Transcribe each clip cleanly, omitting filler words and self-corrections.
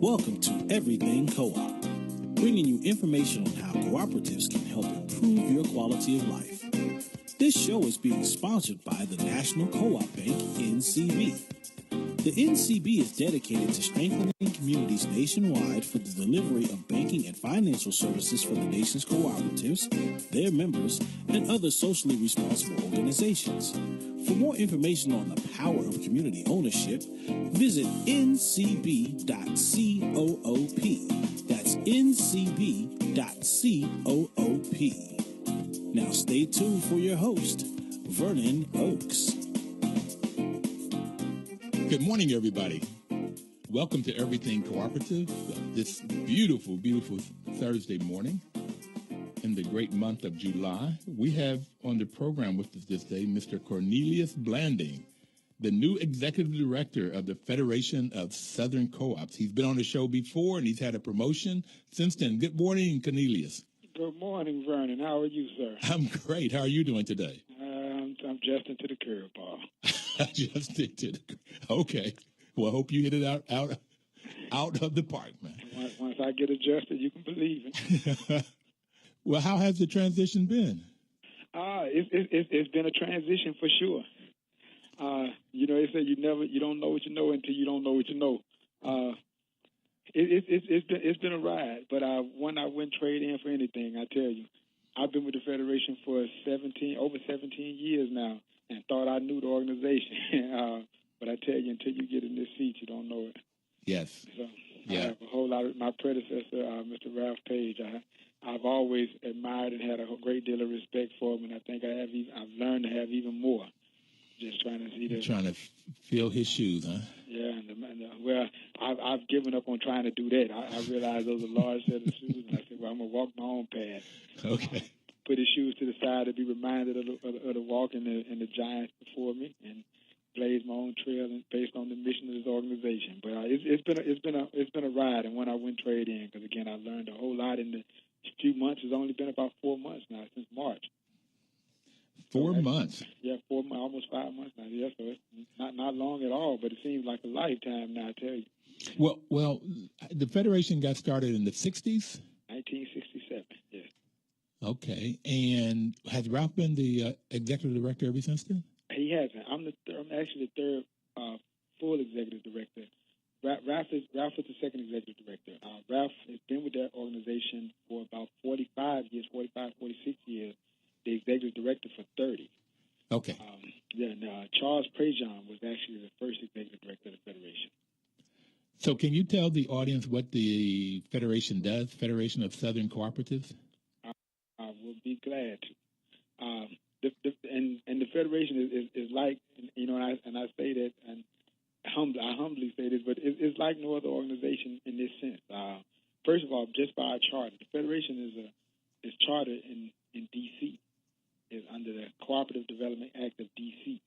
Welcome to Everything Co-op, bringing you information on how cooperatives can help improve your quality of life. This show is being sponsored by the National Co-op Bank, NCB. The NCB is dedicated to strengthening communities nationwide for the delivery of banking and financial services for the nation's cooperatives, their members, and other socially responsible organizations. For more information on the power of community ownership, visit ncb.coop. That's ncb.coop. Now stay tuned for your host, Vernon Oakes. Good morning, everybody. Welcome to Everything Cooperative, this beautiful, beautiful Thursday morning in the great month of July. We have on the program with us this day Mr. Cornelius Blanding, the new executive director of the Federation of Southern Co-ops. He's been on the show before, and he's had a promotion since then. Good morning, Cornelius. Good morning, Vernon. How are you, sir? I'm great. How are you doing today? I'm just into the curveball. Okay. Well, I hope you hit it out of the park, man. Once I get adjusted, you can believe it. Well, how has the transition been? It's been a transition for sure. They say you don't know what you know until you don't know what you know. It's been a ride, but when I wouldn't trade in for anything, I tell you, I've been with the Federation for over 17 years now, and thought I knew the organization. But I tell you, until you get in this seat, you don't know it. Yes. So yeah. I have a whole lot of my predecessor, Mr. Ralph Page. I've always admired and had a great deal of respect for him, and I think I've learned to have even more. Just trying to see trying to fill his shoes, huh? Yeah, well, I've given up on trying to do that. I realized those are large set of shoes, and I said, well, I'm gonna walk my own path. Okay. Put his shoes to the side to be reminded of the walk and the giants before me, and blaze my own trail and based on the mission of this organization. But it's been a ride, and when I went trade in, because again, I learned a whole lot in the few months. It's only been about 4 months now, since March. 4 months. Yeah, 4 months, almost 5 months now. Yeah, so it's not long at all, but it seems like a lifetime now. I tell you. Well, the Federation got started in the 60s. 1967. Yes. Okay, and has Ralph been the executive director ever since then? He hasn't. I'm actually the third full executive director. Ralph is the second executive director. Ralph has been with that organization for about 45 years, 46 years. The executive director for 30. Okay. Charles Prejean was actually the first executive director of the Federation. So can you tell the audience what the Federation does, Federation of Southern Cooperatives? I will be glad to. And the Federation is like, and I say that, and I humbly say this, but it's like no other organization in this sense. First of all, just by our charter, the Federation is chartered in D.C., is under the Cooperative Development Act of D.C.,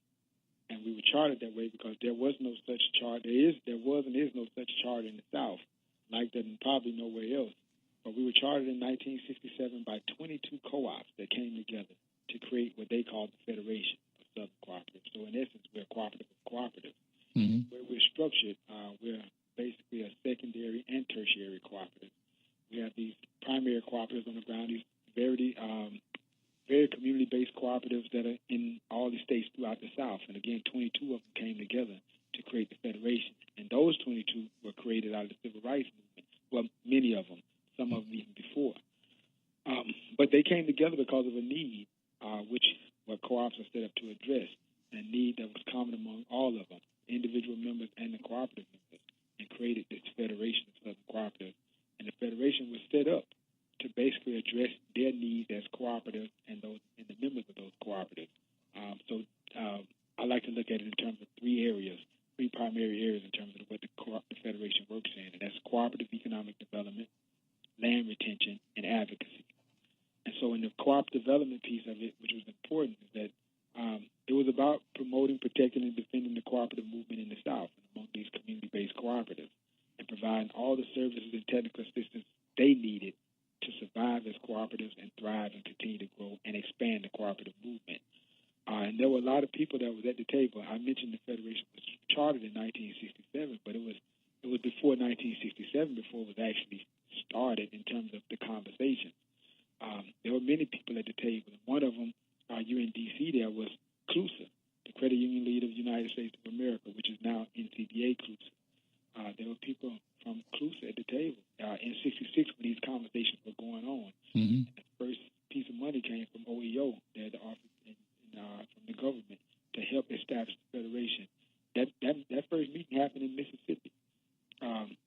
and we were chartered that way because there was no such charter. There was and is no such charter in the South, like that, and probably nowhere else. But we were chartered in 1967 by 22 co-ops that came together to create what they called the Federation of Southern Cooperatives. So in essence, we're a cooperative of cooperatives. Mm-hmm. Where we're structured, we're basically a secondary and tertiary cooperative. We have these primary cooperatives on the ground, these very community-based cooperatives that are in all the states throughout the South. And again, 22 of them came together to create the Federation. And those 22 were created out of the Civil Rights Movement. Well, many of them, some of them even before. But they came together because of a need, what co-ops are set up to address, a need that was common among all of them, individual members and the cooperative members, and created this Federation of Southern Cooperatives. And the Federation was set up to basically address their needs as cooperatives and the members of those cooperatives. So I like to look at it in terms of three primary areas in terms of what the Federation works in, and that's cooperative economic development, land retention, and advocacy. And so in the cooperative development piece of it, which was important, is that it was about promoting, protecting, and defending the cooperative movement in the South and among these community-based cooperatives, and providing all the services and technical assistance they needed to survive as cooperatives and thrive and continue to grow and expand the cooperative movement. And there were a lot of people that was at the table. I mentioned the Federation was chartered in 1967, but it was was before 1967, before it was actually started in terms of the conversation. There were many people at the table. And one of them, you in D.C. there, was CLUSA, the Credit Union League of the United States of America, which is now NCBA CLUSA. There were people from CLUSA at the table in '66 when these conversations were going on. Mm-hmm. The first piece of money came from OEO, the office from the government, to help establish the Federation. That first meeting happened in Mississippi.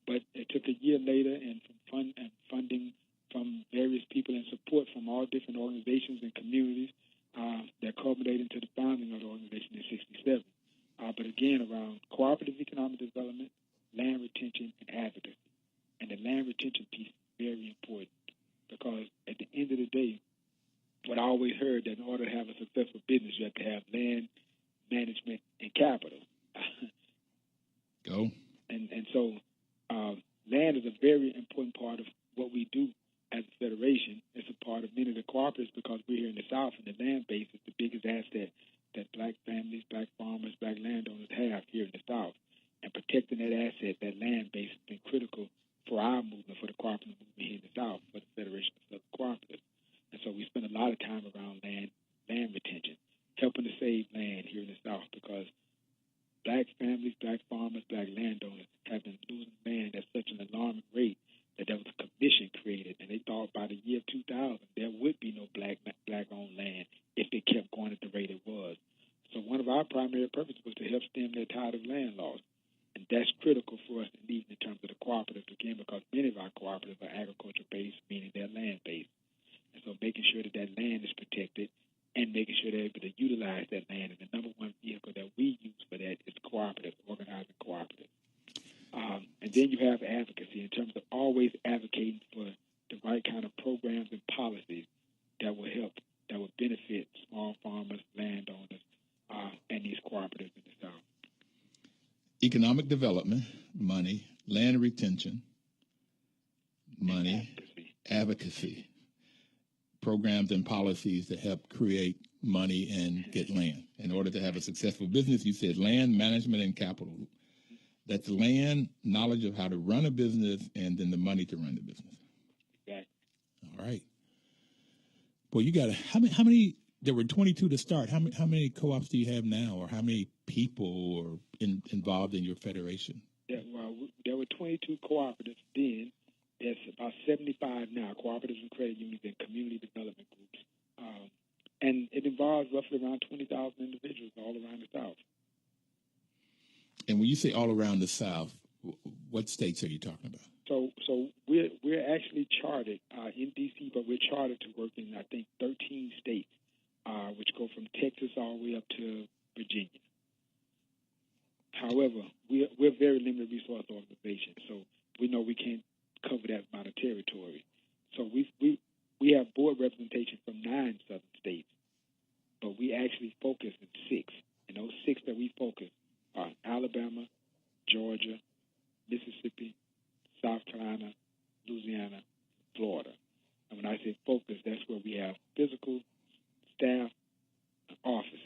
But it took a year later, and from funding from various people and support from all different organizations and communities that culminated into the founding of the organization in '67. But again, around cooperative economic development, land retention, and advocacy. And the land retention piece is very important because at the end of the day, what I always heard that in order to have a successful business, you have to have land, management, and capital. Go. And so land is a very important part of what we do as a federation. It's a part of many of the cooperatives because we're here in the South, and the land base is the biggest asset that black families, black farmers, black landowners have here in the South. And protecting that asset, that land base, has been critical for our movement, for the cooperative movement here in the South, for the Federation of Southern Cooperatives. And so we spend a lot of time around land retention, helping to save land here in the South because black families, black farmers, black landowners have been losing land at such an alarming rate that there was a commission created, and they thought by the year 2000 there would be no black-owned land if it kept going at the rate it was. So one of our primary purposes was to help stem that tide of land loss. And that's critical for us to need in terms of the cooperatives, again, because many of our cooperatives are agriculture-based, meaning they're land-based. And so making sure that that land is protected and making sure they're able to utilize that land. And the number one vehicle that we use for that is cooperatives, organizing cooperatives. And then you have advocacy in terms of always advocating for the right kind of programs and policies that will help, that will benefit small farmers, landowners, and these cooperatives in the South. Economic development, money, land retention, money, advocacy, programs and policies that help create money and get land. In order to have a successful business, you said land, management, and capital. That's land, knowledge of how to run a business, and then the money to run the business. Exactly. All right. Well, you got how many? There were 22 to start. How many co-ops do you have now, or how many people are involved in your federation? Yeah, well, there were 22 cooperatives then. There's about 75 now, cooperatives and credit unions and community development groups. And it involves roughly around 20,000 individuals all around the South. And when you say all around the South, what states are you talking about? So we're actually chartered in D.C., but we're chartered to work in, I think, 13 states, which go from Texas all the way up to Virginia. However, we're a very limited resource organization, so we know we can't cover that amount of territory. So we have board representation from 9 southern states, but we actually focus in 6. And those 6 that we focus are Alabama, Georgia, Mississippi, South Carolina, Louisiana, Florida. And when I say focus, that's where we have physical staff and offices.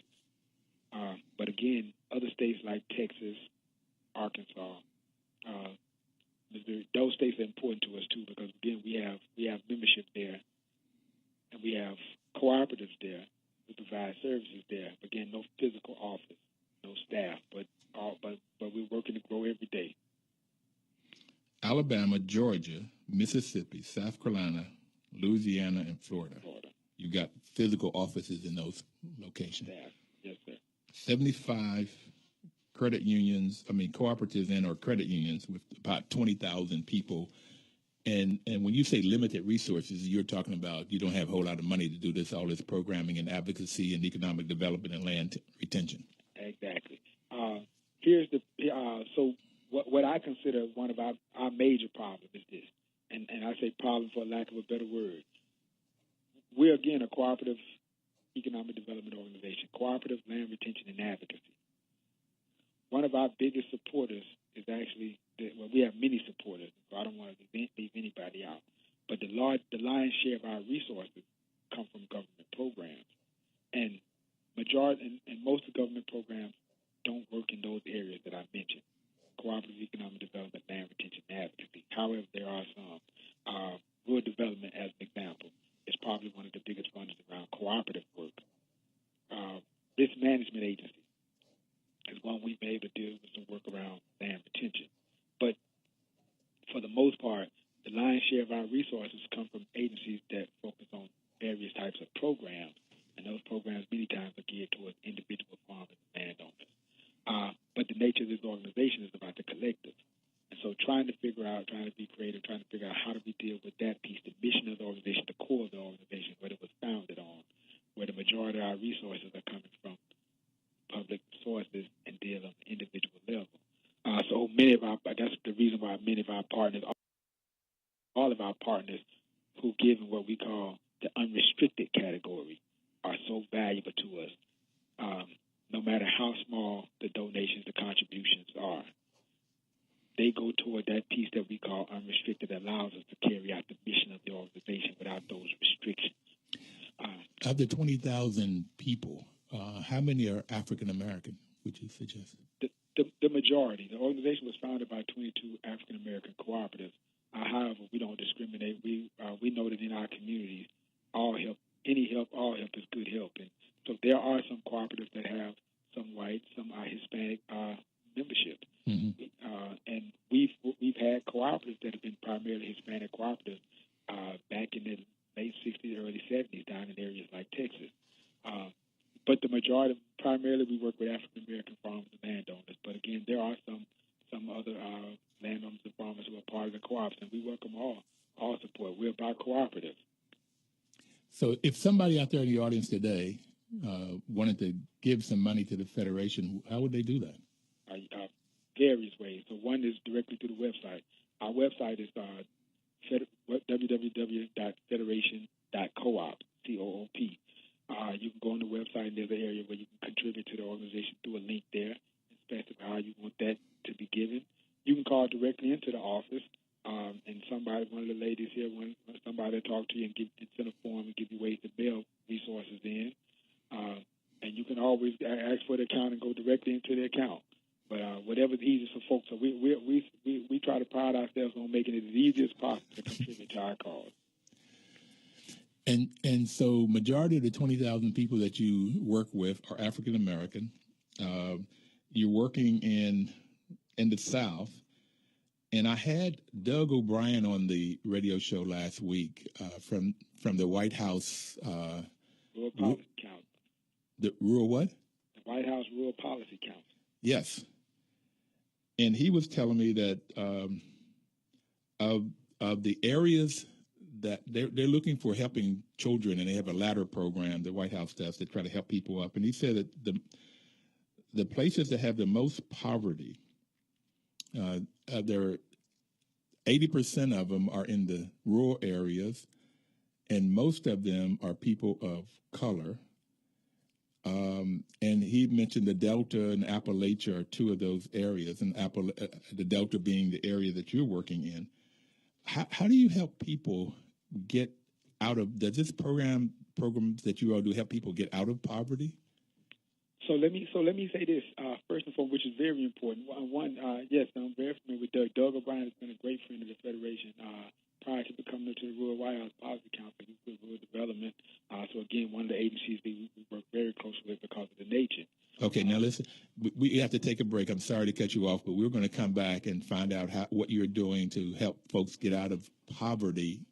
But again, other states like Texas, Arkansas, Missouri, those states are important to us too because again we have membership there, and we have cooperatives there. We provide services there. Again, no physical office, no staff, but we're working to grow every day. Alabama, Georgia, Mississippi, South Carolina, Louisiana, and Florida. You got physical offices in those locations. Staff. Yes, sir. 75 credit unions, cooperatives and or credit unions with about 20,000 people. And when you say limited resources, you're talking about you don't have a whole lot of money to do all this programming and advocacy and economic development and land retention. Exactly. So what I consider one of our major problems is this, and I say problem for lack of a better word. We're, again, a cooperative economic development organization, cooperative land retention and advocacy. One of our biggest supporters is actually, we have many supporters, so I don't want to leave anybody out, but the lion's share of our resources come from government programs. And most of the government programs don't work in those areas that I mentioned: cooperative economic development, land retention, However, there are some. Rural development, as an example, is probably one of the biggest funders around cooperative work. Risk management agency is one we've been able to deal with some work around land retention. But for the most part, the lion's share of our resources come from agencies that focus on various types of programs, and those programs many times are geared towards individual farmers and landowners. But the nature of this organization is about the collective. And so trying to be creative, trying to figure out how do we deal with that piece, the mission of the organization, the core of the organization, what it was founded on, where the majority of our resources are coming from public sources and deal on the individual level. So that's the reason why many of our partners, all of our partners who give in what we call the unrestricted category are so valuable to us. No matter how small the donations, the contributions are, they go toward that piece that we call unrestricted that allows us to carry out the mission of the organization without those restrictions. Of the 20,000 people, how many are African American, would you suggest? The majority. The organization was founded by 22 African American cooperatives. However, we don't discriminate. We know that in our communities, all help is good help. And so there are some cooperatives that have some white, some Hispanic membership. Mm-hmm. And we've had cooperatives that have been primarily Hispanic cooperatives back in the late 60s, early 70s down in areas like Texas. But the majority, primarily, we work with African American farmers and landowners. But again, there are some other landowners and farmers who are part of the co-ops, and we welcome all support. We're about cooperative. So if somebody out there in the audience today wanted to give some money to the Federation, how would they do that? Various ways. So one is directly through the website. Our website is www.federation.coop, C-O-O-P. You can go on the website, and there's an area where you can contribute to the organization through a link there and specify how you want that to be given. You can call directly into the office, and one of the ladies here, somebody will talk to you and send a form and give you ways to mail resources in. And you can always ask for the account and go directly into the account. But whatever's easiest for folks, so we try to pride ourselves on making it as easy as possible to contribute to our cause. And so majority of the 20,000 people that you work with are African American. You're working in the South. And I had Doug O'Brien on the radio show last week from the White House. Rural Policy Council. The rural what? The White House Rural Policy Council. Yes. And he was telling me that of the areas that they're looking for helping children, and they have a ladder program the White House does to try to help people up. And he said that the places that have the most poverty, there 80% of them are in the rural areas, and most of them are people of color. And he mentioned the Delta and Appalachia are two of those areas, and the Delta being the area that you're working in. How do you help people get out of? Does this programs that you all do help people get out of poverty? So let me say this first and foremost, which is very important. Yes, I'm very familiar with Doug. Doug O'Brien has been a great friend of the Federation. Prior to becoming to the Rural White House Policy Council, he was with Rural Development. So again, one of the agencies we work very closely with because of the nature. Okay, now listen, we have to take a break. I'm sorry to cut you off, but we're going to come back and find out what you're doing to help folks get out of poverty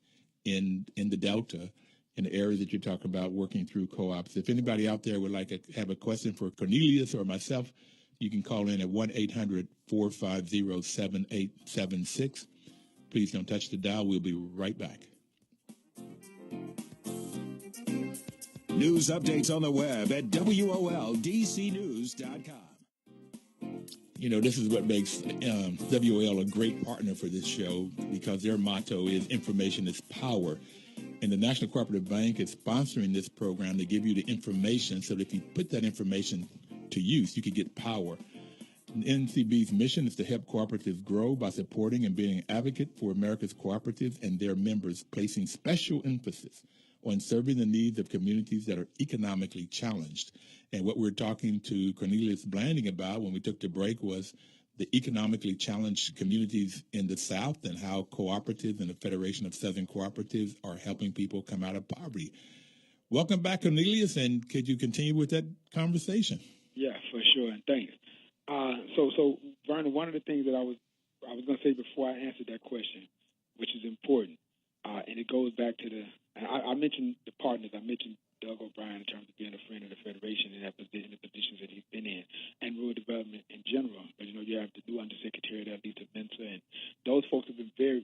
in the Delta, in the areas that you're talking about, working through co-ops. If anybody out there would like to have a question for Cornelius or myself, you can call in at 1-800-450-7876. Please don't touch the dial. We'll be right back. News updates on the web at WOLDCnews.com. You know, this is what makes WOL a great partner for this show, because their motto is information is power. And the National Cooperative Bank is sponsoring this program to give you the information so that if you put that information to use, you can get power. NCB's mission is to help cooperatives grow by supporting and being an advocate for America's cooperatives and their members, placing special emphasis on serving the needs of communities that are economically challenged. And what we're talking to Cornelius Blanding about when we took the break was the economically challenged communities in the South and how cooperatives and the Federation of Southern Cooperatives are helping people come out of poverty. Welcome back, Cornelius, and could you continue with that conversation? Yeah, for sure, and thanks. So Vernon, one of the things that I was going to say before I answered that question, which is important, and it goes back to I mentioned the partners. I mentioned Doug O'Brien in terms of being a friend of the Federation and the positions that he's been in, and rural development in general. But you have the new Undersecretary that Lisa Mensa, and those folks have been very,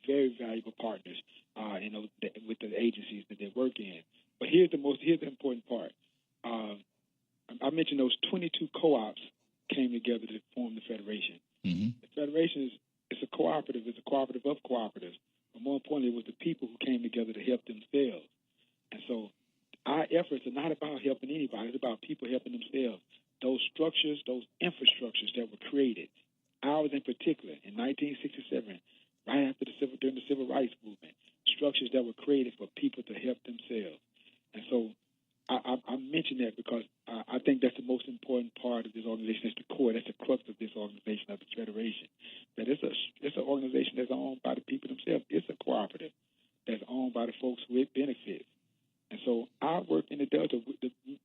very valuable partners, with the agencies that they work in. But here's the important part. I mentioned those 22 co-ops came together to form the Federation. Mm-hmm. The Federation is a cooperative. It's a cooperative of cooperatives. But more importantly, it was the people who came together to help themselves. And so our efforts are not about helping anybody. It's about people helping themselves. Those structures, those infrastructures that were created, ours in particular, in 1967, right after during the Civil Rights Movement, structures that were created for people to help themselves. And so I mention that because I think that's the most important part of this organization. It's the core. That's the crux of this organization, of the Federation. That it's an organization that's owned by the people themselves. It's a cooperative that's owned by the folks with benefits. And so our work in the Delta,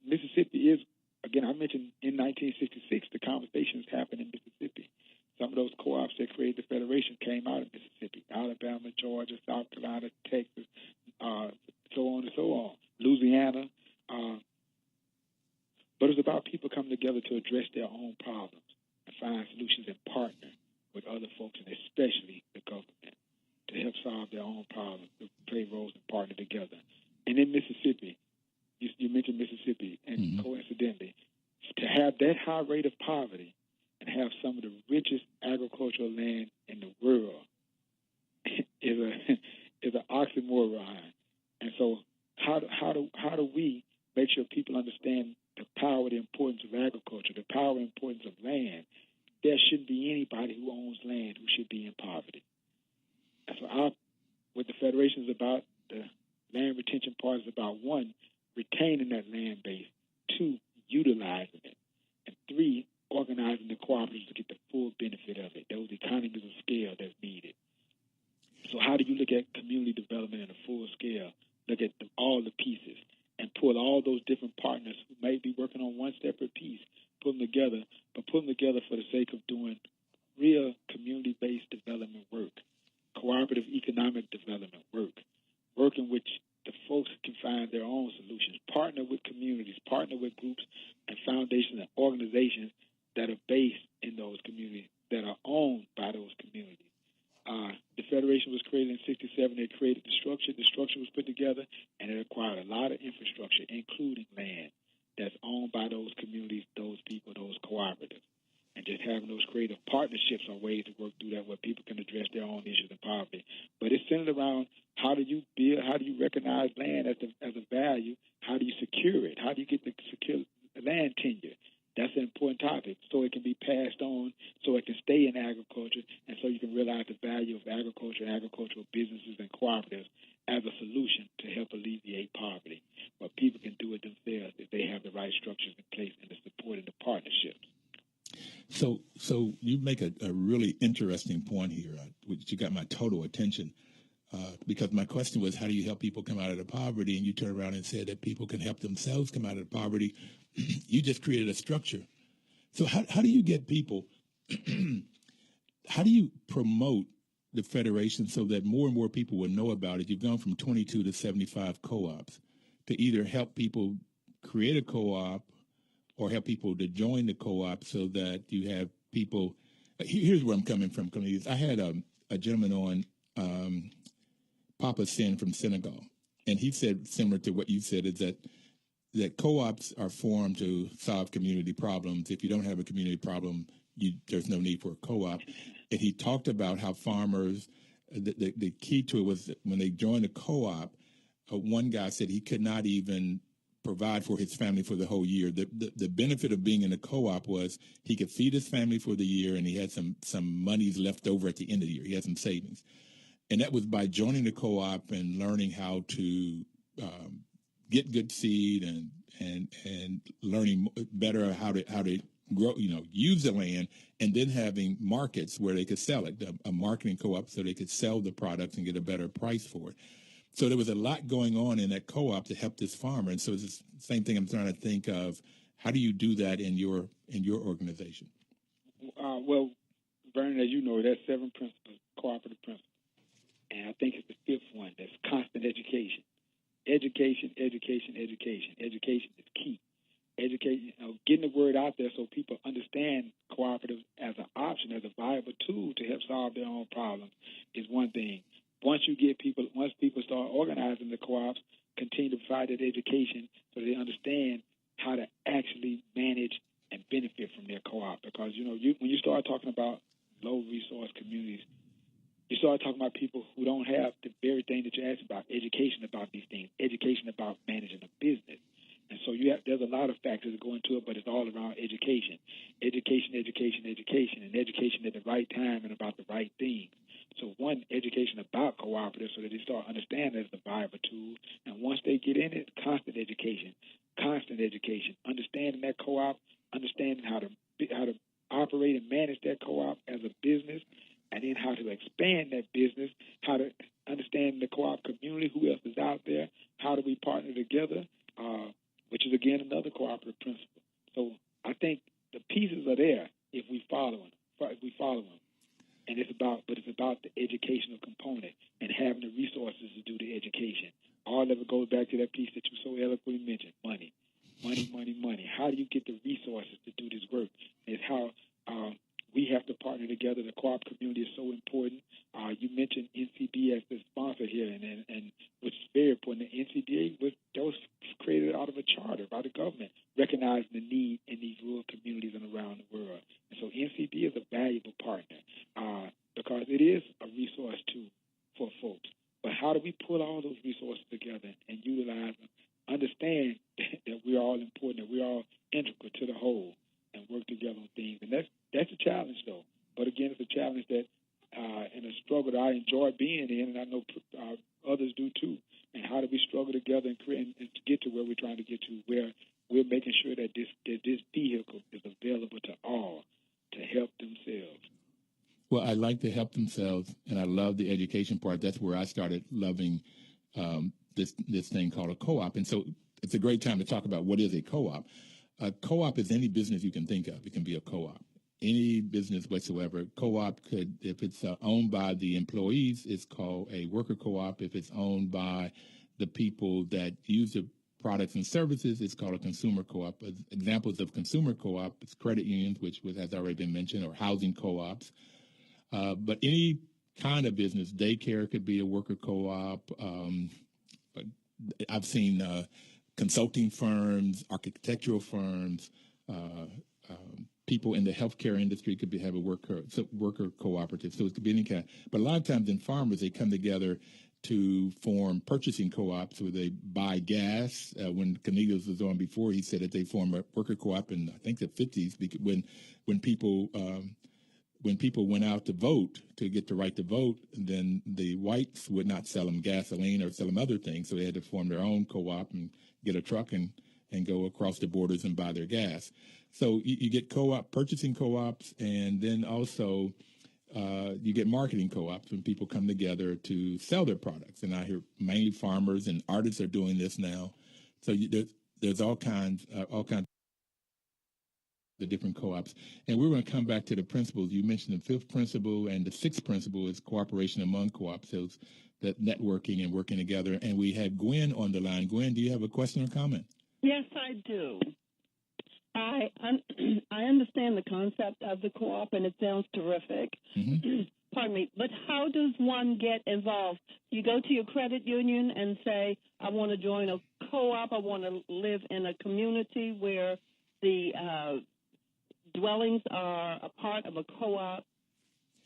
Mississippi is, again, I mentioned in 1966, the conversations happened in Mississippi. Some of those co-ops that created the Federation came out of Mississippi, Alabama, Georgia, South Carolina, Texas, so on and so on, Louisiana. But it's about people coming together to address their own problems and find solutions and partner with other folks, and especially the government, to help solve their own problems, to play roles and partner together. And in Mississippi, you mentioned Mississippi, and mm-hmm. coincidentally, to have that high rate of poverty and have some of the richest agricultural land in the world is an oxymoron. And so how do we make sure people understand the power, the importance of agriculture, the power and importance of land? There shouldn't be anybody who owns land who should be in poverty. And so what the Federation is about, the land retention part is about, 1, retaining that land base, 2, utilizing it, and 3, organizing the cooperatives to get the full benefit of it, those economies of scale that's needed. So how do you look at community development in a full scale, look at all the pieces, and pull all those different partners who may be working on one separate piece, put them together, but put them together for the sake of doing real community-based development work, cooperative economic development work in which the folks can find their own solutions, partner with communities, partner with groups and foundations and organizations that are based in those communities, that are owned by those communities. The Federation was created in 1967. It created the structure. The structure was put together, and it acquired a lot of infrastructure, including land that's owned by those communities, those people, those cooperatives. And just having those creative partnerships are ways to work through that where people can address their own issues of poverty. But it's centered around how do you build, how do you recognize land as a value, how do you secure it, how do you get the secure land tenure. That's an important topic, so it can be passed on, so it can stay in agriculture, and so you can realize the value of agriculture, agricultural businesses, and cooperatives as a solution to help alleviate poverty. But people can do it themselves if they have the right structures in place and the support and the partnerships. So you make a really interesting point here, which you got my total attention, because my question was, how do you help people come out of the poverty? And you turn around and said that people can help themselves come out of the poverty. You just created a structure. So how do you get people, how do you promote the Federation so that more and more people will know about it? You've gone from 22 to 75 co-ops to either help people create a co-op or help people to join the co-op so that you have people. Here's where I'm coming from. I had a gentleman on, Papa Sin from Senegal, and he said, similar to what you said, is that co-ops are formed to solve community problems. If you don't have a community problem, there's no need for a co-op. And he talked about how farmers, the key to it was that when they joined a co-op, one guy said he could not even provide for his family for the whole year. The benefit of being in a co-op was he could feed his family for the year, and he had some monies left over at the end of the year. He had some savings. And that was by joining the co-op and learning how to get good seed and learning better how to grow, use the land, and then having markets where they could sell it, a marketing co-op, so they could sell the products and get a better price for it. So there was a lot going on in that co-op to help this farmer. And so it's the same thing I'm trying to think of. How do you do that in your organization? Well, Vernon, as you know, there's 7 principles, cooperative principles. And I think it's the 5th one, that's constant education. Education, education, education. Education is key. Education, getting the word out there so people understand cooperative as an option, as a viable tool to help solve their own problems is one thing. Once people start organizing the co-ops, continue to provide that education so they understand how to actually manage and benefit from their co-op. Because, when you start talking about low-resource communities, you start talking about people who don't have the very thing that you asked about, education about these things, education about managing a business. And so there's a lot of factors that go into it, but it's all around education. Education, education, education, and education at the right time and about the right things. So one, education about cooperatives so that they start understanding it's a viable tool. And once they get in it, constant education, understanding that co-op, understanding how to operate and manage that co-op as a business, and then how to expand that business, how to understand the co-op community, who else is out there, how do we partner together, which is, again, another cooperative principle. So I think the pieces are there if we follow them. And it's about the educational component and having the resources to do the education. All of it goes back to that piece that you so eloquently mentioned, money. How do you get the resources to do this work? It's how we have to partner together. The co-op community is so important. You mentioned NCB as the sponsor here, and which is very important. The NCBA was created out of a charter by the government, recognizing the need in these rural communities and around the world. And so NCB is a valuable partner because it is a resource tool for folks. But how do we pull all those resources together and utilize them? Understand that we're all important, that we're all integral to the whole, and work together on things. And that's a challenge, though. But again, it's a challenge that and a struggle that I enjoy being in, and I know others do too. And how do we struggle together and create and to get to where we're trying to get to, where we're making sure that this vehicle is available to all to help themselves. Well, I like to help themselves, and I love the education part. That's where I started loving this thing called a co-op. And so it's a great time to talk about what is a co-op. A co-op is any business you can think of. It can be a co-op. Any business whatsoever. Co-op could, if it's owned by the employees, it's called a worker co-op. If it's owned by the people that use the products and services, it's called a consumer co-op. Examples of consumer co-op is credit unions, which has already been mentioned, or housing co-ops. But any kind of business, daycare could be a worker co-op. I've seen consulting firms, architectural firms, people in the healthcare industry could have a worker cooperative. So it could be any kind. But a lot of times in farmers, they come together to form purchasing co-ops where they buy gas. When Cornelius was on before, he said that they formed a worker co-op in, I think, the 50s, because when people went out to vote, to get the right to vote, then the whites would not sell them gasoline or sell them other things. So they had to form their own co-op and get a truck and go across the borders and buy their gas. So you get purchasing co-ops, and then also you get marketing co-ops when people come together to sell their products. And I hear mainly farmers and artists are doing this now. So there's all kinds of the different co-ops. And we're going to come back to the principles. You mentioned the 5th principle, and the 6th principle is cooperation among co-ops. So it's that networking and working together. And we have Gwen on the line. Gwen, do you have a question or comment? Yes, I do. I understand the concept of the co-op, and it sounds terrific. Mm-hmm. Pardon me. But how does one get involved? You go to your credit union and say, I want to join a co-op. I want to live in a community where the dwellings are a part of a co-op.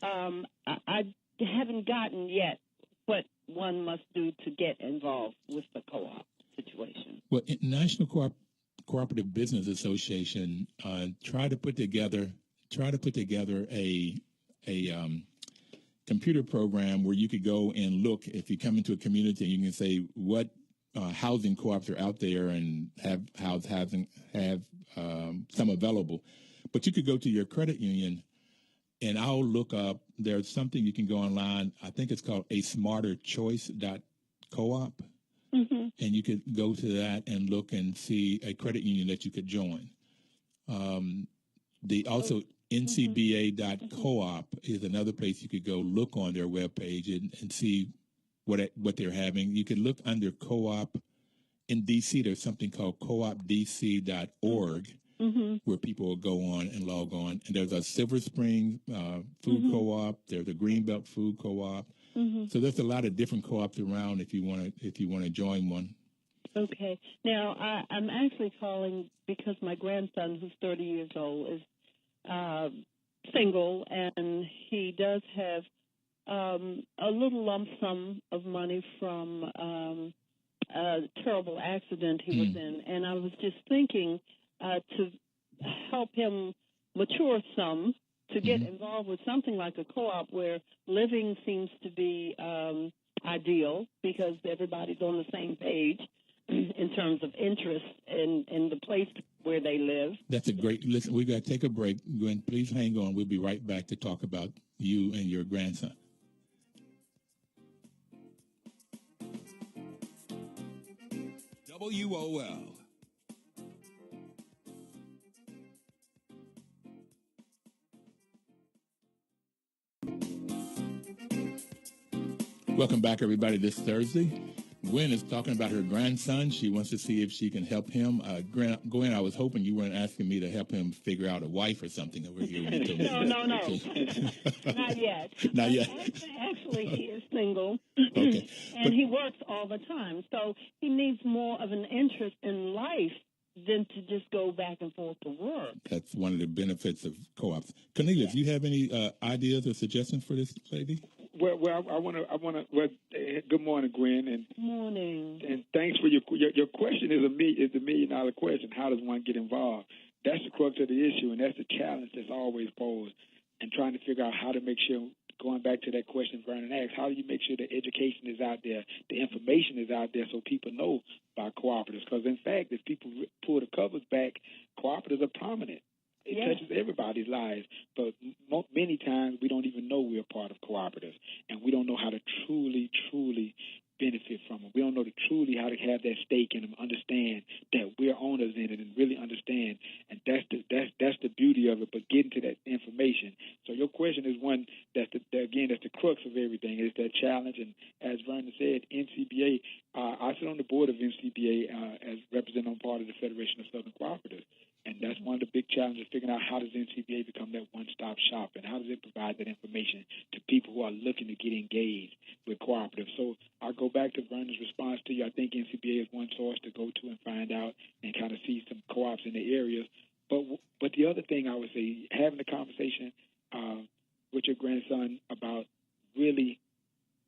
I haven't gotten yet what one must do to get involved with the co-op situation. Well, National Cooperative Business Association try to put together a computer program where you could go and look. If you come into a community, you can say what housing co-ops are out there and have some available. But you could go to your credit union, and I'll look up. There's something you can go online. I think it's called asmarterchoice.coop. And you could go to that and look and see a credit union that you could join. NCBA.coop is another place you could go look on their webpage and see what they're having. You could look under co-op in DC. There's something called coopdc.org where people will go on and log on. And there's a Silver Spring food co-op. There's a Greenbelt food co-op. So there's a lot of different co-ops around if you want to join one. Okay. Now, I'm actually calling because my grandson, who's 30 years old, is single, and he does have a little lump sum of money from a terrible accident he was in. And I was just thinking to help him mature some, to get involved with something like a co-op where living seems to be ideal because everybody's on the same page in terms of interest in the place where they live. That's a great listen. We've got to take a break. Gwen, please hang on. We'll be right back to talk about you and your grandson. WOL. Welcome back, everybody, this Thursday. Gwen is talking about her grandson. She wants to see if she can help him. Gwen, I was hoping you weren't asking me to help him figure out a wife or something over here. No. Not yet. Not yet. Actually, he is single. Okay. And he works all the time. So he needs more of an interest in life than to just go back and forth to work. That's one of the benefits of co-ops. Cornelius, do you have any ideas or suggestions for this lady? Well, I want to. Well, good morning, Gwen, and morning. And thanks for your question. Is the $1 million question. How does one get involved? That's the crux of the issue, and that's the challenge that's always posed. And trying to figure out how to make sure. Going back to that question Vernon asked, how do you make sure the education is out there, the information is out there, so people know about cooperatives? Because in fact, if people pull the covers back, cooperatives are prominent. It touches everybody's lives, but many times we don't even know we're part of cooperatives, and we don't know how to truly benefit from them. We don't know truly how to have that stake in them, understand that we're owners in it, and really understand. And that's the beauty of it. But getting to that information. So your question is one that's the crux of everything. It's that challenge. And as Vernon said, NCBA. I sit on the board of NCBA as representative part of the Federation of Southern Cooperatives. And that's one of the big challenges, figuring out how does NCBA become that one-stop shop, and how does it provide that information to people who are looking to get engaged with cooperatives. So I'll go back to Vernon's response to you. I think NCBA is one source to go to and find out and kind of see some co-ops in the areas. But the other thing I would say, having a conversation with your grandson about really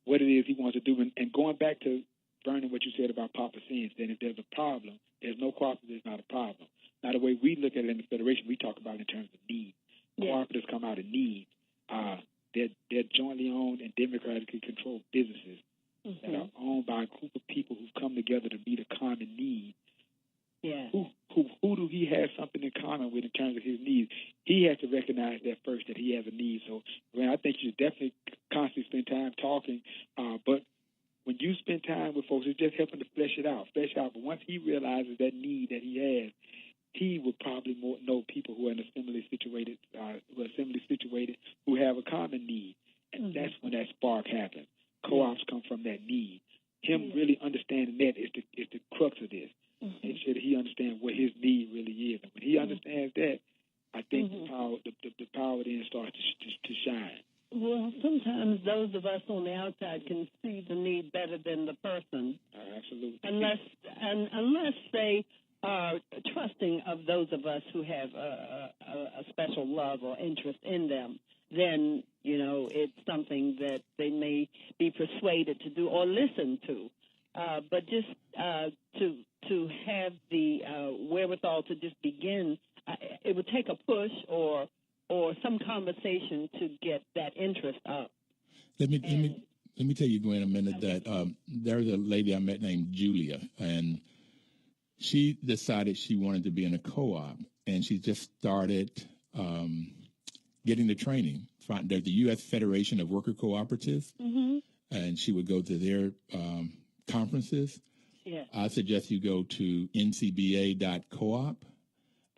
what it is he wants to do, and going back to Vernon, what you said about Papa Sins, that if there's a problem, there's no cooperative, there's not a problem. Now, the way we look at it in the Federation, we talk about it in terms of need. Cooperatives come out of need. They're jointly owned and democratically controlled businesses that are owned by a group of people who've come together to meet a common need. Yeah. Who do he have something in common with in terms of his needs? He has to recognize that first, that he has a need. So, I think you should definitely constantly spend time talking. But when you spend time with folks, it's just helping to flesh out. But once he realizes that need that he has, he would probably know people who are similarly situated, who have a common need, and that's when that spark happens. Co-ops come from that need. Him really understanding that is the crux of this. Make sure that he understands what his need really is, and when he understands that, I think the power then starts to shine. Well, sometimes those of us on the outside can see the need better than the person. Absolutely. Unless they are trusting of those of us who have a special love or interest in them, then, it's something that they may be persuaded to do or listen to. But just to have the wherewithal to just begin, it would take a push or some conversation to get that interest up. Let me tell you, Gwen, a minute that there's a lady I met named Julia, and she decided she wanted to be in a co-op, and she just started getting the training. There's the U.S. Federation of Worker Cooperatives, and she would go to their conferences. Yeah. I suggest you go to ncba.coop.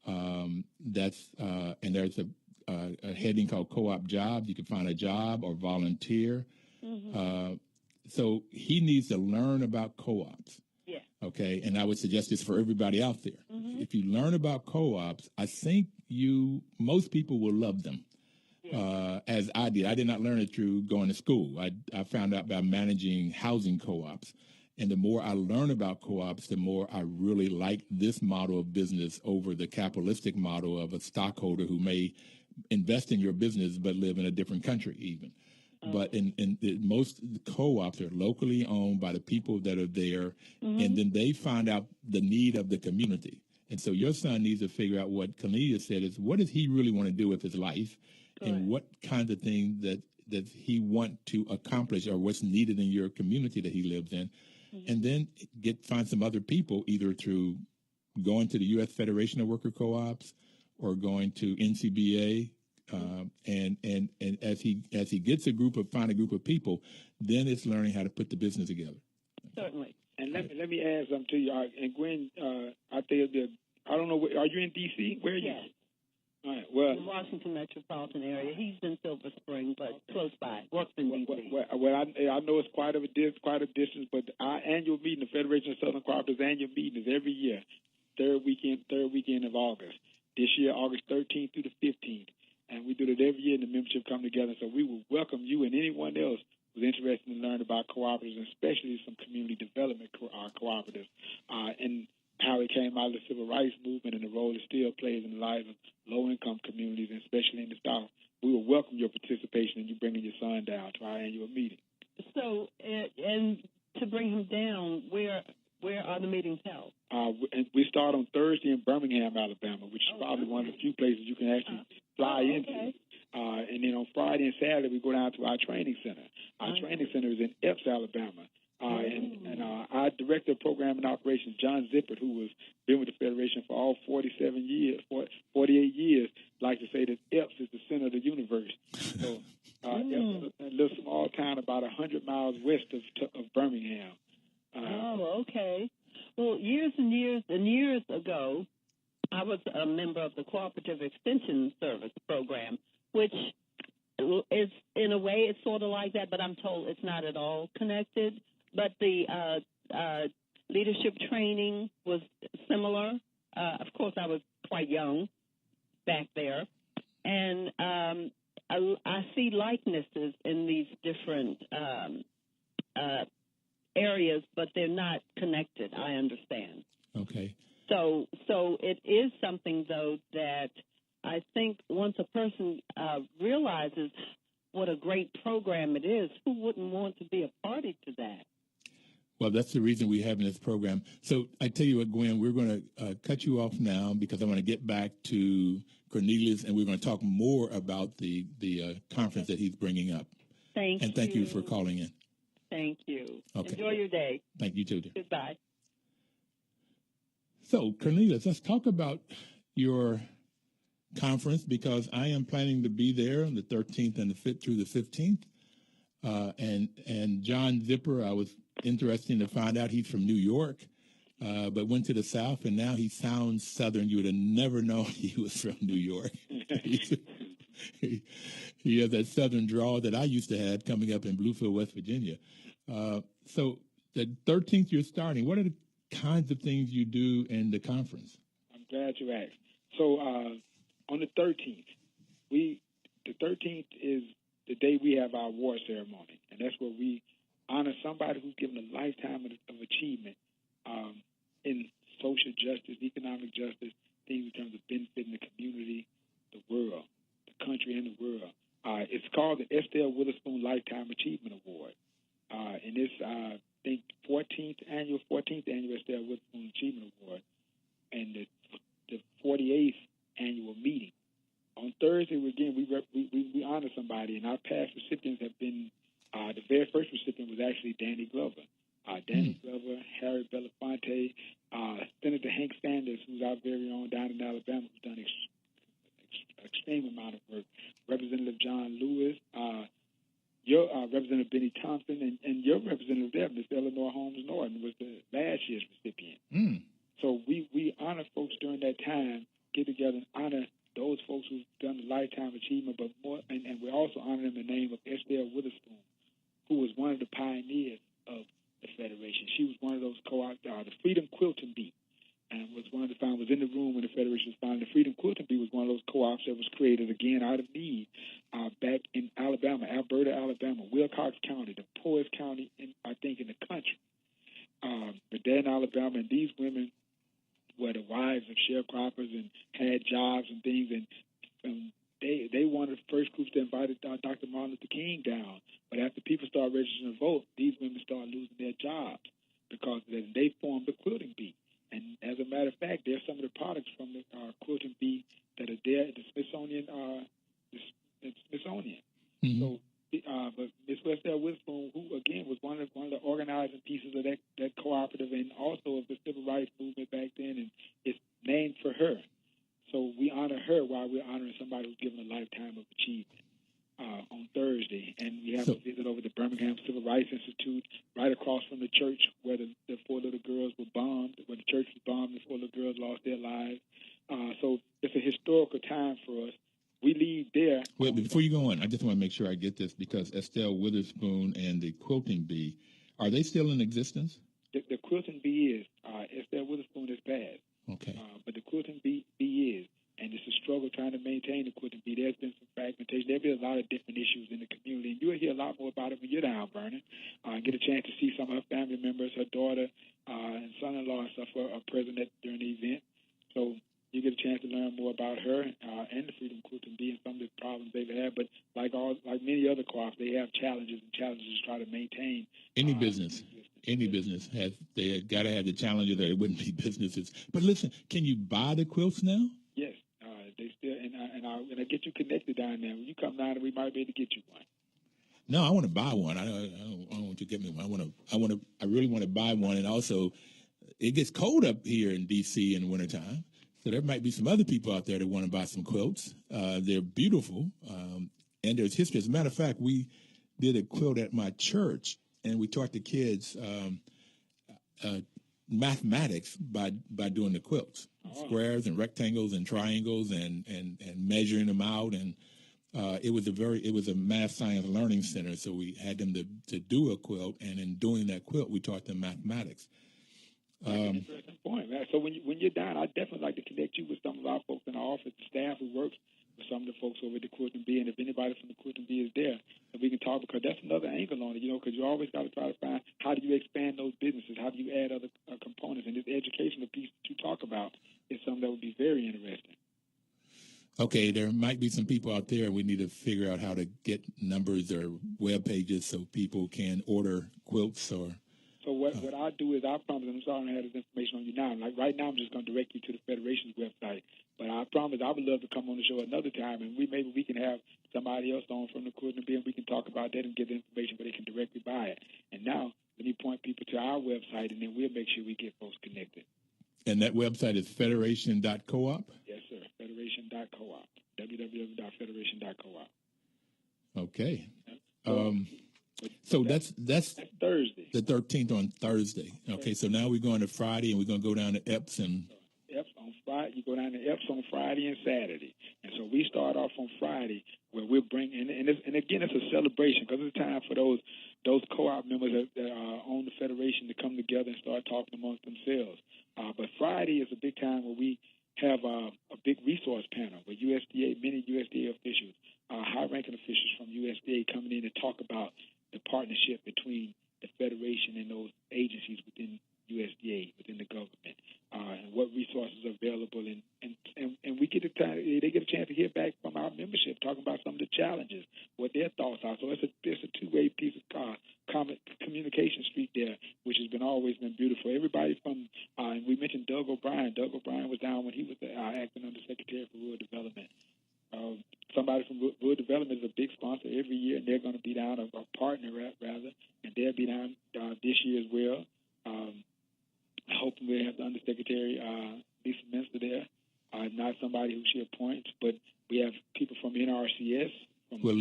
And there's a heading called Co-op Jobs. You can find a job or volunteer. So he needs to learn about co-ops. Yeah. Okay, and I would suggest this for everybody out there. If you learn about co-ops, I think most people will love them. As I did. I did not learn it through going to school. I found out by managing housing co-ops. And the more I learn about co-ops, the more I really like this model of business over the capitalistic model of a stockholder who may invest in your business but live in a different country even. But most co-ops are locally owned by the people that are there, and then they find out the need of the community. And so your son needs to figure out what Cornelius said is, what does he really want to do with his life, and what kinds of things that he want to accomplish or what's needed in your community that he lives in. And then find some other people, either through going to the U.S. Federation of Worker Co-ops or going to NCBA. And as he gets find a group of people, then it's learning how to put the business together. Certainly. And let me add something to you. And Gwen, I think I don't know. Are you in D.C.? Where are you? Yes. All right. Well, in the Washington metropolitan area. He's in Silver Spring, but close by. Works in D.C. Well, I know it's quite a distance, but our annual meeting, the Federation of Southern Cooperatives annual meeting, is every year, third weekend of August. This year, August 13th through the 15th, and we do it every year. And the membership come together. So we will welcome you and anyone else who's interested in learning about cooperatives, and especially some community development cooperatives, and how it came out of the civil rights movement and the role it still plays in the lives of low-income communities, and especially in the South. We will welcome your participation in you bringing your son down to our annual meeting. So, and to bring him down, where are the meetings held? We start on Thursday in Birmingham, Alabama, which is probably one of the few places you can actually fly into. And then on Friday and Saturday, we go down to our training center. Our training center is in Epps, Alabama. And our director of program and operations, John Zippert, who was been with the Federation for all 48 years, like to say that Epps is the center of the universe. So Epps is a little small town about 100 miles west of Birmingham. Okay. Well, years and years ago, I was a member of the Cooperative Extension Service program, which is, in a way, it's sort of like that, but I'm told it's not at all connected. But the leadership training was similar. Of course, I was quite young back there. And I see likenesses in these different areas, but they're not connected, I understand. Okay. So it is something, though, that I think once a person realizes what a great program it is, who wouldn't want to be a party to that? Well, that's the reason we're having this program. So I tell you what, Gwen, we're going to cut you off now because I want to get back to Cornelius, and we're going to talk more about the conference that he's bringing up. Thank you. And thank you for calling in. Thank you. Okay. Enjoy your day. Thank you, too, dear. Goodbye. So, Cornelius, let's talk about your conference, because I am planning to be there on the 13th and the 5th through the 15th. And John Zipper, I was interested to find out he's from New York, but went to the South, and now he sounds Southern. You would have never known he was from New York. He has that Southern drawl that I used to have coming up in Bluefield, West Virginia. So the 13th you're starting. What are the kinds of things you do in the conference? I'm glad you asked. So on the 13th, the 13th is the day we have our award ceremony, and that's where we honor somebody who's given a lifetime of achievement in social justice, economic justice, things in terms of benefiting the community, the world, the country, and the world. It's called the Estelle Witherspoon Lifetime Achievement Award, and it's I think 14th annual Estelle Witherspoon Achievement Award, and the 48th annual meeting. On Thursday, again, we honor somebody, and our past recipients have been, the very first recipient was actually Danny Glover. Danny Glover, Harry Belafonte, Senator Hank Sanders, who's our very own down in Alabama, who's done extreme amount of work. Representative John Lewis, your Representative Benny Thompson, and your representative there, Ms. Eleanor Holmes Norton, was the last year's recipient. So we honor folks during that time, get together and honor those folks who've done a lifetime achievement, but more, and we also honor them in the name of Estelle Witherspoon, who was one of the pioneers of the Federation. She was one of those the Freedom Quilting Bee, and was one of the founders, was in the room when the Federation was founded. The Freedom Quilting Bee was one of those co-ops that was created, again, out of need, back in Alabama, Alberta, Alabama, Wilcox County, the poorest county, I think, in the country. But they're in Alabama, and these women were the wives of sharecroppers and had jobs and things, and they one of the first groups that invited Dr. Martin Luther King down. But after people started registering to vote, these women started losing their jobs because they formed the quilting bee. And as a matter of fact, there's some of the products from the quilting bee that are there at the Smithsonian. So, but Ms. Estelle Witherspoon, who again was one of the organizing pieces of that cooperative and also of the civil rights movement back then, and it's named for her. So we honor her while we're honoring somebody who's given a lifetime of achievement on Thursday. And we have a visit over the Birmingham Civil Rights Institute, right across from the church where the four little girls were bombed, where the church was bombed and the four little girls lost their lives. So it's a historical time for us. We leave there. Well, before you go on, I just want to make sure I get this, because Estelle Witherspoon and the quilting bee, are they still in existence? The quilting bee is. Estelle Witherspoon is passed. Okay. But the quilting bee is. And it's a struggle trying to maintain the quilting bee. There's been some fragmentation. There's been a lot of different issues in the community. And you'll hear a lot more about it when you're down, Vernon. Get a chance to see some of her family members, her daughter and son-in-law and stuff are present during the event. So you get a chance to learn more about her and the Freedom Quilting Bee and some of the problems they've had. But like many other co-ops, they have challenges to try to maintain. Any business has, they got to have the challenges, or it wouldn't be businesses. But listen, can you buy the quilts now? Yes, they still, and I get you connected down there. When you come down, we might be able to get you one. No, I want to buy one. I don't want you to get me one. I really want to buy one. And also, it gets cold up here in D.C. in the wintertime. So there might be some other people out there that want to buy some quilts. They're beautiful, and there's history. As a matter of fact, we did a quilt at my church, and we taught the kids mathematics by doing the quilts, squares and rectangles and triangles, and measuring them out. And it was a math science learning center. So we had them to do a quilt, and in doing that quilt, we taught them mathematics. That's an interesting point, man. So when you're down, I'd definitely like to connect you with some of our folks in our office, the staff who works with some of the folks over at the Quilting Bee. And if anybody from the Quilting Bee is there, then we can talk, because that's another angle on it, because you always got to try to find how do you expand those businesses, how do you add other components. And this educational piece that you talk about is something that would be very interesting. Okay, there might be some people out there. We need to figure out how to get numbers or web pages so people can order quilts or. So what I do is I promise, I'm sorry I don't have this information on you now. Like right now, I'm just going to direct you to the Federation's website. But I promise I would love to come on the show another time, and maybe we can have somebody else on from the Quilting Bee, and we can talk about that and get the information where they can directly buy it. And now let me point people to our website, and then we'll make sure we get folks connected. And that website is federation.coop? Yes, sir, federation.coop, www.federation.coop. Okay. So that's Thursday, the 13th on Thursday. Okay, so now we're going to Friday, and we're going to go down to Epps and Epps on Friday. You go down to Epps on Friday and Saturday, and so we start off on Friday where we'll bring and again it's a celebration, because it's a time for those co-op members that own the Federation to come together and start talking amongst themselves. But Friday is a big time where we have a big resource panel with many USDA officials, high-ranking officials from USDA coming in to talk about the partnership between the Federation and those agencies within USDA, within the government, and what resources are available. And we get they get a chance to hear back from our membership, talking about some of the challenges, what their thoughts are. So it's a two-way piece of common communication street there, which has always been beautiful. Everybody from, and we mentioned Doug O'Brien. Doug O'Brien was down when he was acting under Secretary for Rural Development. Somebody from Rural Development is a big sponsor every year, and they're going to be down, a partner rather, and they'll be down this year as well. I hope we have the Undersecretary Lisa Minster there, not somebody who she appoints, but We have people from NRCS. Well,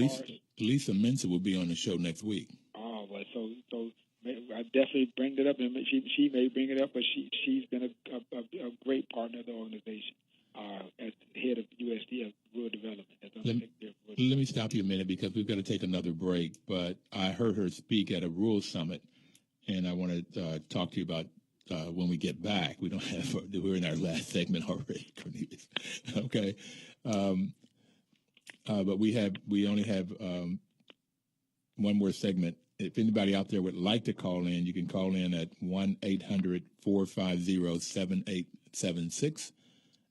Lisa Mensa will be on the show next week. Oh, well, so I definitely bring it up, and she may bring it up, but she's been a great partner of the organization as head of USD of Rural Development. Let me stop you a minute because we've got to take another break. But I heard her speak at a rural summit, and I want to talk to you about when we get back. We're in our last segment already, Cornelius. Okay. But we only have one more segment. If anybody out there would like to call in, you can call in at 1-800-450-7876,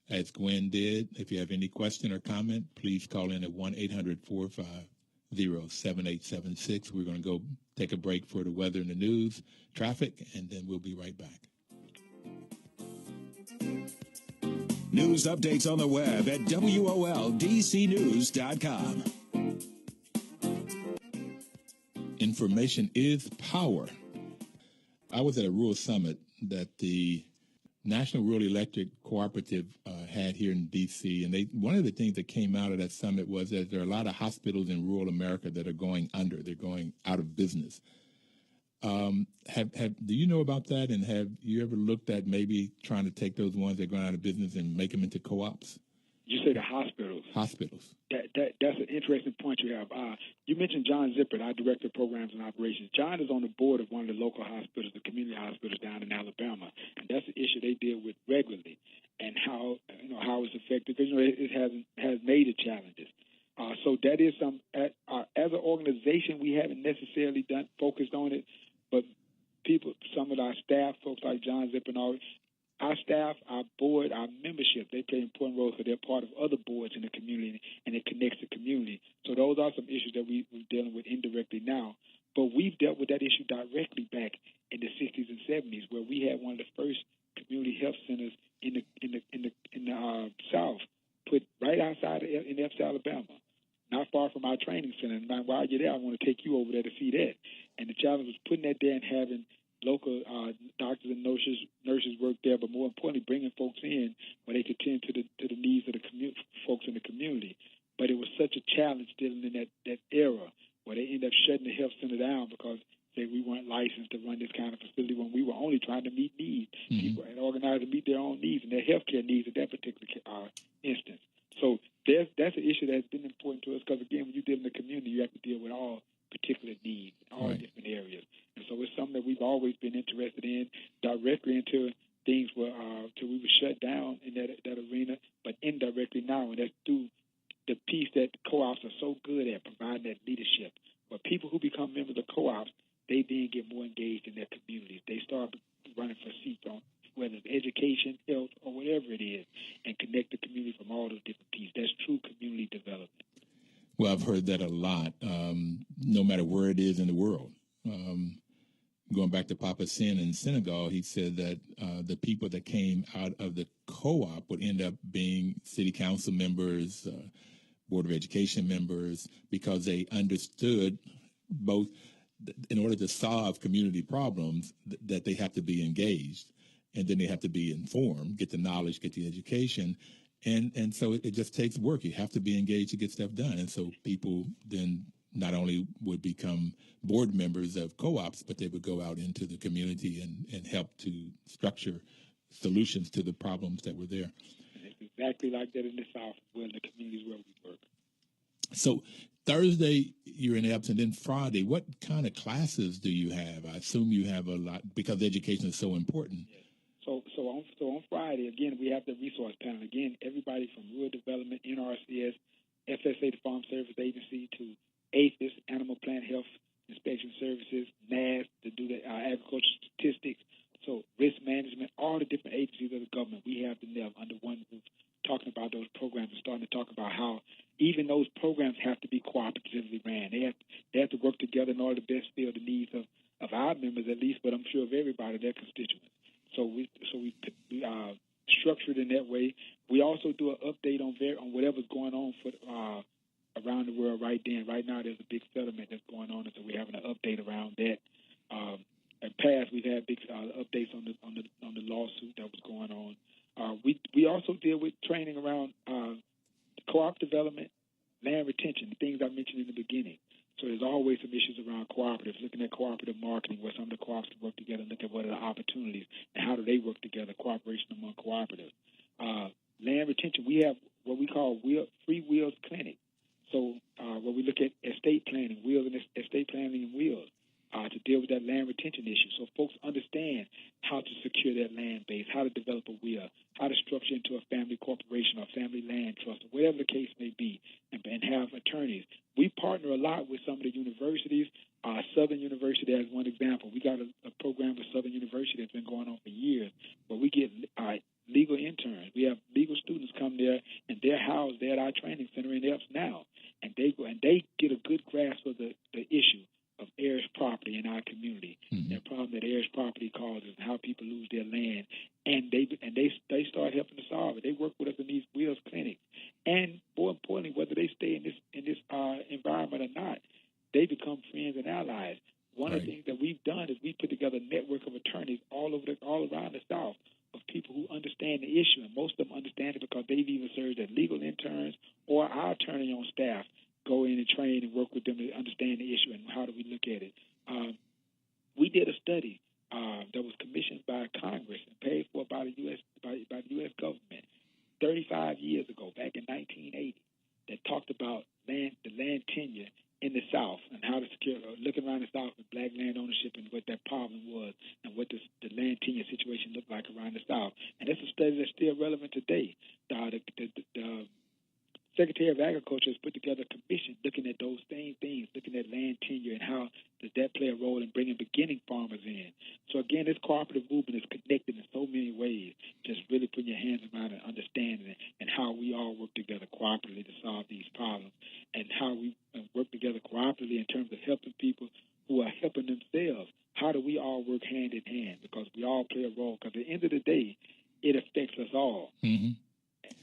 as Gwen did. If you have any question or comment, please call in at 1-800-450-7876. We're going to go take a break for the weather and the news, traffic, and then we'll be right back. News updates on the web at WOLDCnews.com. Information is power. I was at a rural summit that the National Rural Electric Cooperative had here in D.C., and one of the things that came out of that summit was that there are a lot of hospitals in rural America that are going under. They're going out of business. Do you know about that, and have you ever looked at maybe trying to take those ones that are going out of business and make them into co-ops? You say the hospitals. Hospitals. That's an interesting point you have. You mentioned John Zippert, our Director of Programs and Operations. John is on the board of one of the local hospitals, the community hospitals down in Alabama, and that's an issue they deal with regularly, and how it's affected, because it has major challenges. So that is as an organization, we haven't necessarily focused on it, but some of our staff, folks like John Zippert and all, our staff, our board, our membership, they play important roles because they're part of other boards in the community, and it connects the community. So those are some issues that we're dealing with indirectly now. But we've dealt with that issue directly back in the 60s and 70s, where we had one of the first community health centers in the South, put right outside in Epps, Alabama, not far from our training center. And while you're there, I want to take you over there to see that. And the challenge was putting that there and having local doctors and nurses work there, but more importantly, bringing folks in where they could tend to the needs of the folks in the community. But it was such a challenge dealing in that era where they ended up shutting the health center down because we weren't licensed to run this kind of facility when we were only trying to meet needs. Mm-hmm. People had organized to meet their own needs and their healthcare needs at that particular instance. So that's an issue that's been important to us because, again, when you deal in the community, you have to deal with all particular needs, all right, different areas. And so it's something that we've always been interested in, directly into things where till we were shut down in that arena, but indirectly now, and that's through the piece that co-ops are so good at, providing that leadership. But people who become members of co-ops, they then get more engaged in their communities. They start running for seats on whether it's education, health, or whatever it is, and connect the community from all those different pieces. That's true community development. Well, I've heard that a lot, no matter where it is in the world. Going back to Papa Sin in Senegal, he said that the people that came out of the co-op would end up being city council members, Board of Education members, because they understood both in order to solve community problems that they have to be engaged, and then they have to be informed, get the knowledge, get the education. And so it just takes work. You have to be engaged to get stuff done. And so people then not only would become board members of co-ops, but they would go out into the community and help to structure solutions to the problems that were there. And it's exactly like that in the South, where in the communities where we work. So Thursday, you're in Epps, and then Friday, what kind of classes do you have? I assume you have a lot, because education is so important. Yes. So on Friday, again, we have the resource panel. Again, everybody from Rural Development, NRCS, FSA, the Farm Service Agency, to APHIS, Animal Plant Health Inspection Services, NAS, to do the agricultural statistics, so risk management, all the different agencies of the government, we have them there under one roof, talking about those programs and starting to talk about how even those programs have to be cooperatively ran. They have to work together in order to best fill the needs of our members, at least, but I'm sure of everybody, their constituents. So we structured in that way. We also do an update on whatever's going on for around the world right then. Right now, there's a big settlement that's going on, and so we're having an update around that. In the past, we've had big updates on the lawsuit that was going on. We also deal with training around co-op development cooperatives, looking at cooperative marketing, where some of the cooperatives work together, and look at what are the opportunities and how do they work together, cooperation among cooperatives. Land retention, we have what we call free wheels clinic. So where we look at estate planning, estate planning and wills, to deal with that land retention issue. So folks understand how to secure that land base, how to develop a will, how to structure into a family corporation or family land trust, or whatever the case may be, and have attorneys. We partner a lot with some of the universities. Southern University as one example. We got a program with Southern University that's been going on for years, where we get legal interns. We have legal students come there, and they're housed there at our training center in Epps now, and they get a good grasp of the issue of heirs property in our community. Mm-hmm. The problem that heirs property causes and how people lose their land, and they start helping to solve it. They work with us in these wheels clinics, and more importantly, whether they stay in this environment or not, they become friends and allies. One of the things that we've done is we put together a network of attorneys all around the South of people who understand the issue, and most of them understand it because they've even served as legal interns, or our attorney on staff go in and train and work with them to understand the issue and how do we look at it. We did a study that was commissioned by Congress and paid for by the U.S. government 35 years ago, back in 1980, that talked about the land tenure in the South and how to secure, looking around the South with black land ownership and what that problem was and what the land tenure situation looked like around the South. And that's a study that's still relevant today. The Secretary of Agriculture has put together a commission looking at those same things, looking at land tenure and how does that play a role in bringing beginning farmers in. So, again, this cooperative movement is connected in so many ways, just really putting your hands around and understanding it and how we all work together cooperatively to solve these problems and how we work together cooperatively in terms of helping people who are helping themselves. How do we all work hand in hand? Because we all play a role. Because at the end of the day, it affects us all. Mm-hmm.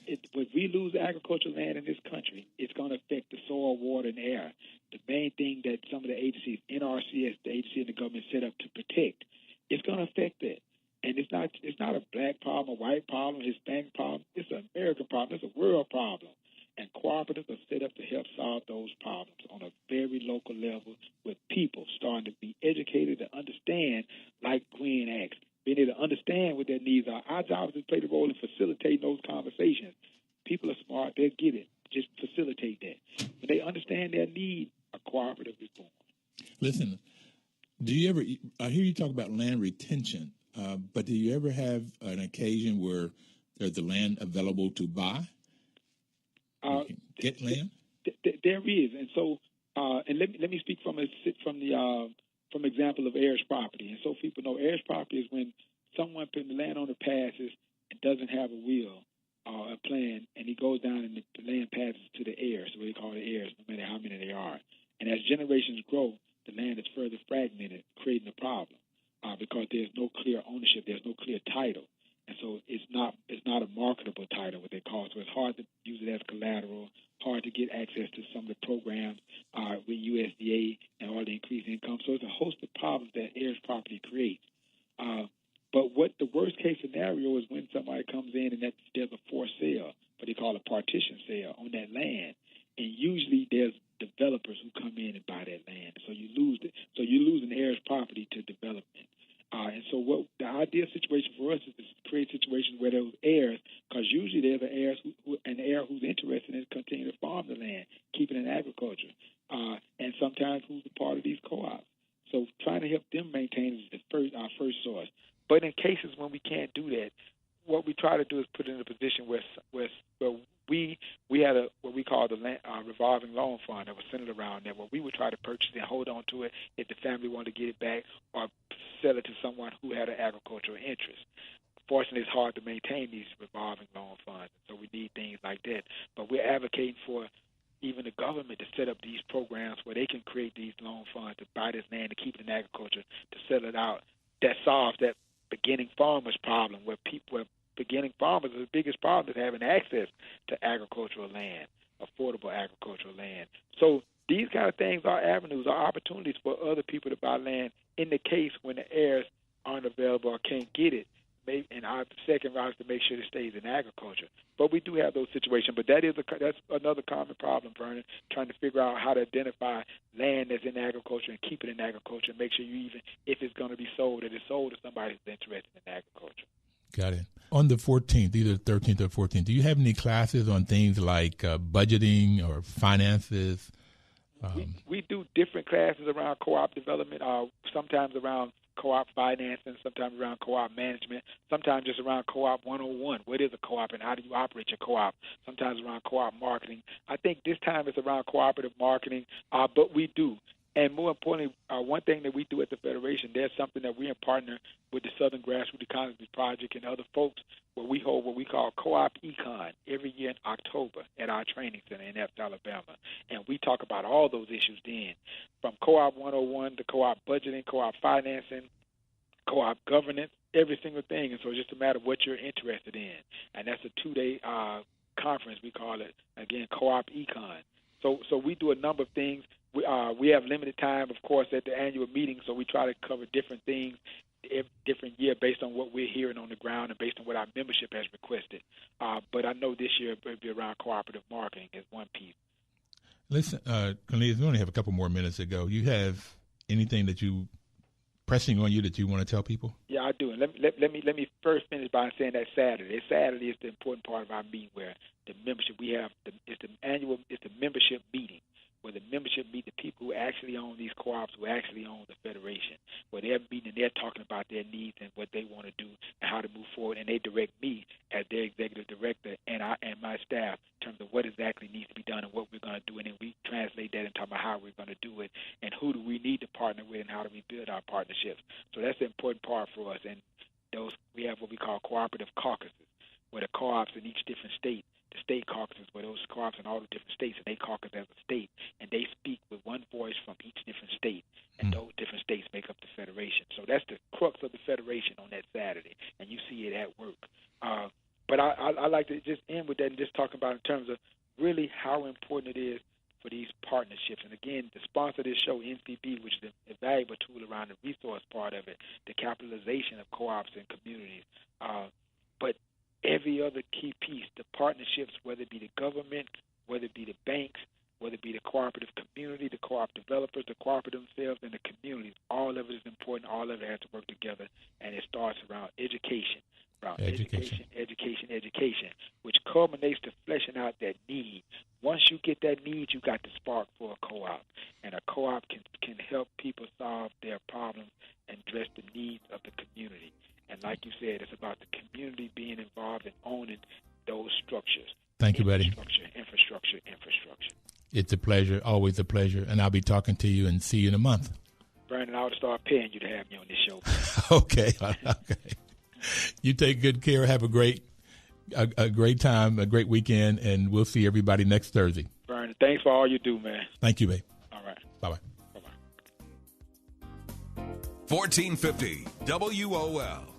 If we lose agricultural land in this country, it's going to affect the soil, water, and air. The main thing that some of the agencies, NRCS, the agency and the government set up to protect, it's going to affect that. And it's not a black problem, a white problem, a Hispanic problem. It's an American problem. It's a world problem. And cooperatives are set up to help solve those problems on a very local level with people starting to be educated to understand, like Gwen asked, being able to understand what their needs are. Our job is to play the role in facilitating those conversations. People are smart. They'll get it. Just facilitate that. When they understand their need, a cooperative is born. Listen, I hear you talk about land retention, but do you ever have an occasion where there's the land available to buy? Get land? There is. And so, and let me speak from example of heirs property. And so people know heirs property is when someone, the landowner passes and doesn't have a will or a plan, and he goes down and the land passes to the heirs, what they call the heirs, no matter how many they are. And as generations grow, the land is further fragmented, creating a problem because there's no clear ownership, there's no clear title. And so it's not a marketable title, what they call it. So it's hard to use it as collateral, hard to get access to some of the programs with USDA and all the increased income. So it's a host of problems that heirs property creates. But what the worst case scenario is when somebody comes in and there's a forced sale, what they call a partition sale on that land. And usually there's developers who come in and buy that land. So you lose it. So you lose an heirs property to development. And so what the ideal situation for us is to create situations where those heirs, because usually there's an heir who's interested in continuing to farm the land, keeping it in agriculture, and sometimes who's a part of these co-ops. So trying to help them maintain is our first source. But in cases when we can't do that, what we try to do is put it in a position where we had what we call the revolving loan fund that was centered around that, where we would try to purchase it and hold on to it if the family wanted to get it back or sell it to someone who had an agricultural interest. Fortunately, it's hard to maintain these revolving loan funds, so we need things like that. But we're advocating for even the government to set up these programs where they can create these loan funds to buy this land, to keep it in agriculture, to sell it out. That solves that beginning farmers problem, where beginning farmers, the biggest problem is having access to agricultural land, affordable agricultural land. So these kind of things are avenues, are opportunities for other people to buy land in the case when the heirs aren't available or can't get it. and our second route is to make sure it stays in agriculture. But we do have those situations. But that's another common problem, Vernon, trying to figure out how to identify land that's in agriculture and keep it in agriculture and make sure if it's going to be sold, that it's sold to somebody who's interested in agriculture. Got it. On the 14th, either the 13th or 14th, do you have any classes on things like budgeting or finances? We do different classes around co-op development, sometimes around co-op financing, sometimes around co-op management, sometimes just around co-op 101. What is a co-op and how do you operate your co-op? Sometimes around co-op marketing. I think this time it's around cooperative marketing, but we do. And more importantly, one thing that we do at the Federation, there's something that we're in partner with the Southern Grassroots Economy Project and other folks where we hold what we call Co-op Econ every year in October at our training center in Epps, Alabama. And we talk about all those issues then, from Co-op 101 to co-op budgeting, co-op financing, co-op governance, every single thing. And so it's just a matter of what you're interested in. And that's a 2-day conference. We call it, again, Co-op Econ. So we do a number of things. We have limited time, of course, at the annual meeting, so we try to cover different things every different year based on what we're hearing on the ground and based on what our membership has requested. But I know this year it'll be around cooperative marketing as one piece. Listen, Cornelius, we only have a couple more minutes to go. You have anything that you pressing on you that you want to tell people? Yeah, I do. And let me first finish by saying that Saturday. Saturday is the important part of our meeting where the membership we have. It's the membership meeting, where the membership meet the people who actually own these co-ops, who actually own the Federation, where they're meeting and they're talking about their needs and what they want to do and how to move forward, and they direct me as their executive director and my staff in terms of what exactly needs to be done and what we're going to do, and then we translate that and talk about how we're going to do it and who do we need to partner with and how do we build our partnerships. So that's the important part for us, and we have what we call cooperative caucuses, where the co-ops in each different state, the state caucuses, where those co-ops in all the different states, and they caucus as a state, and they speak with one voice from each different state, and those different states make up the Federation. So that's the crux of the Federation on that Saturday, and you see it at work. But I like to just end with that and just talk about in terms of really how important it is for these partnerships. And again, the sponsor of this show, NCB, which is a valuable tool around the resource part of it, the capitalization of co-ops and communities. But every other key piece, the partnerships, whether it be the government, whether it be the banks, whether it be the cooperative community, the co-op developers, the cooperative themselves, and the communities, all of it is important. All of it has to work together, and it starts around education. Education, which culminates to fleshing out that need. Once you get that need, you got the spark for a co-op, and a co-op can help people solve their problems and address the needs of the community. And like you said, it's about the community being involved in owning those structures. Thank you, buddy. Infrastructure. It's a pleasure, always a pleasure, and I'll be talking to you and see you in a month. Vernon, I ought to start paying you to have me on this show. Okay. You take good care. Have a great time, a great weekend, and we'll see everybody next Thursday. Vernon, thanks for all you do, man. Thank you, babe. All right. Bye-bye. 1450 WOL.